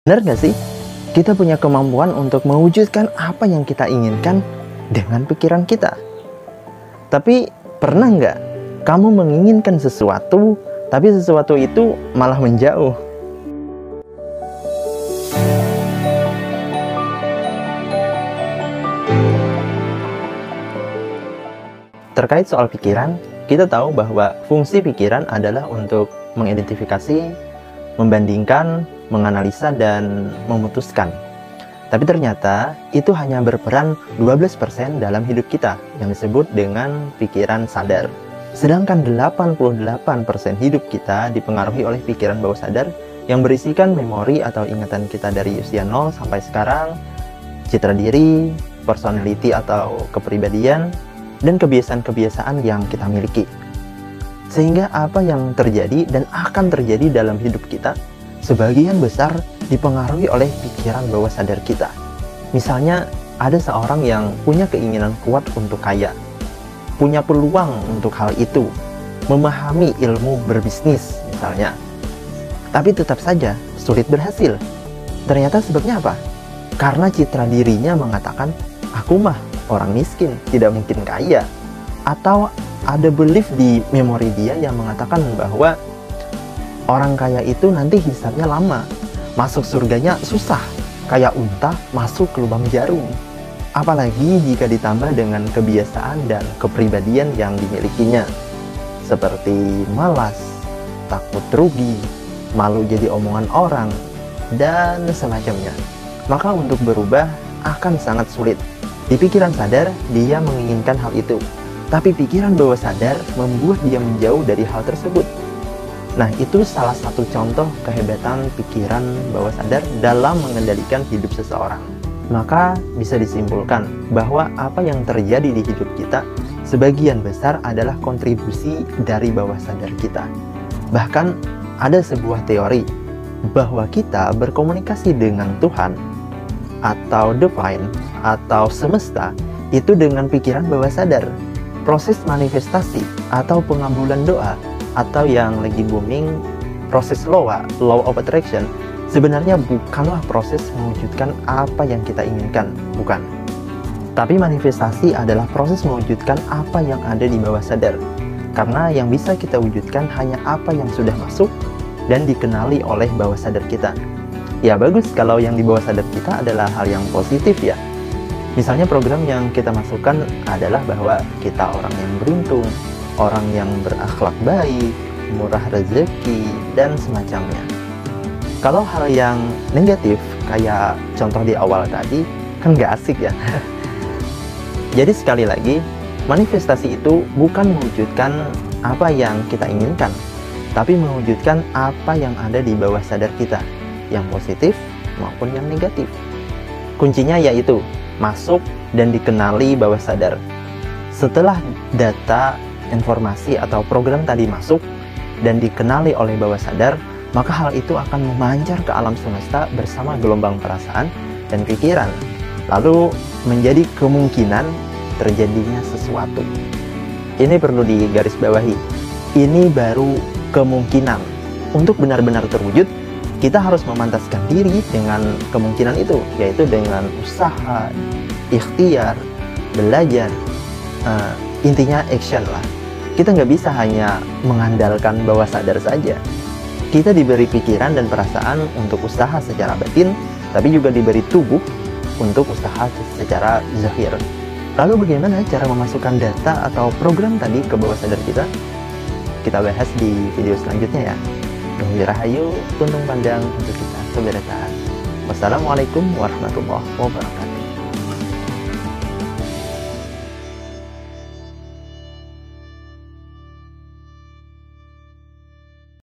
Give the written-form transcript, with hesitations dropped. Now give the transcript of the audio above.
Benar nggak sih? Kita punya kemampuan untuk mewujudkan apa yang kita inginkan dengan pikiran kita. Tapi pernah nggak kamu menginginkan sesuatu, tapi sesuatu itu malah menjauh? Terkait soal pikiran, kita tahu bahwa fungsi pikiran adalah untuk mengidentifikasi, membandingkan, menganalisa, dan memutuskan. Tapi ternyata itu hanya berperan 12% dalam hidup kita yang disebut dengan pikiran sadar. Sedangkan 88% hidup kita dipengaruhi oleh pikiran bawah sadar yang berisikan memori atau ingatan kita dari usia 0 sampai sekarang, citra diri, personality atau kepribadian, dan kebiasaan-kebiasaan yang kita miliki. Sehingga apa yang terjadi dan akan terjadi dalam hidup kita sebagian besar dipengaruhi oleh pikiran bawah sadar kita. Misalnya ada seorang yang punya keinginan kuat untuk kaya, punya peluang untuk hal itu, memahami ilmu berbisnis misalnya, tapi tetap saja sulit berhasil. Ternyata sebabnya apa? Karena citra dirinya mengatakan, aku mah orang miskin, tidak mungkin kaya. Atau ada belief di memori dia yang mengatakan bahwa orang kaya itu nanti hisabnya lama, masuk surganya susah, kayak unta masuk ke lubang jarum. Apalagi jika ditambah dengan kebiasaan dan kepribadian yang dimilikinya, seperti malas, takut rugi, malu jadi omongan orang, dan semacamnya. Maka untuk berubah akan sangat sulit. Di pikiran sadar, dia menginginkan hal itu. Tapi pikiran bawah sadar membuat dia menjauh dari hal tersebut. Nah, itu salah satu contoh kehebatan pikiran bawah sadar dalam mengendalikan hidup seseorang. Maka bisa disimpulkan bahwa apa yang terjadi di hidup kita sebagian besar adalah kontribusi dari bawah sadar kita. Bahkan ada sebuah teori bahwa kita berkomunikasi dengan Tuhan atau divine atau semesta itu dengan pikiran bawah sadar. Proses manifestasi atau pengabulan doa atau yang lagi booming proses law of attraction sebenarnya bukanlah proses mewujudkan apa yang kita inginkan, bukan. Tapi manifestasi adalah proses mewujudkan apa yang ada di bawah sadar. Karena yang bisa kita wujudkan hanya apa yang sudah masuk dan dikenali oleh bawah sadar kita. Ya bagus kalau yang di bawah sadar kita adalah hal yang positif ya. Misalnya program yang kita masukkan adalah bahwa kita orang yang beruntung, orang yang berakhlak baik, murah rezeki, dan semacamnya. Kalau hal yang negatif, kayak contoh di awal tadi, kan nggak asik ya. Jadi sekali lagi, manifestasi itu bukan mewujudkan apa yang kita inginkan, tapi mewujudkan apa yang ada di bawah sadar kita, yang positif maupun yang negatif. Kuncinya yaitu masuk dan dikenali bawah sadar. Setelah data, informasi atau program tadi masuk dan dikenali oleh bawah sadar, maka hal itu akan memancar ke alam semesta bersama gelombang perasaan dan pikiran, lalu menjadi kemungkinan terjadinya sesuatu. Ini perlu digarisbawahi, ini baru kemungkinan. Untuk benar-benar terwujud, kita harus memantaskan diri dengan kemungkinan itu, yaitu dengan usaha, ikhtiar, belajar, intinya action lah. Kita nggak bisa hanya mengandalkan bawah sadar saja. Kita diberi pikiran dan perasaan untuk usaha secara batin, tapi juga diberi tubuh untuk usaha secara zahir. Lalu bagaimana cara memasukkan data atau program tadi ke bawah sadar kita? Kita bahas di video selanjutnya ya. Nuhun rahayu, tuntung pandang untuk kita keberatan. Wassalamualaikum warahmatullahi wabarakatuh.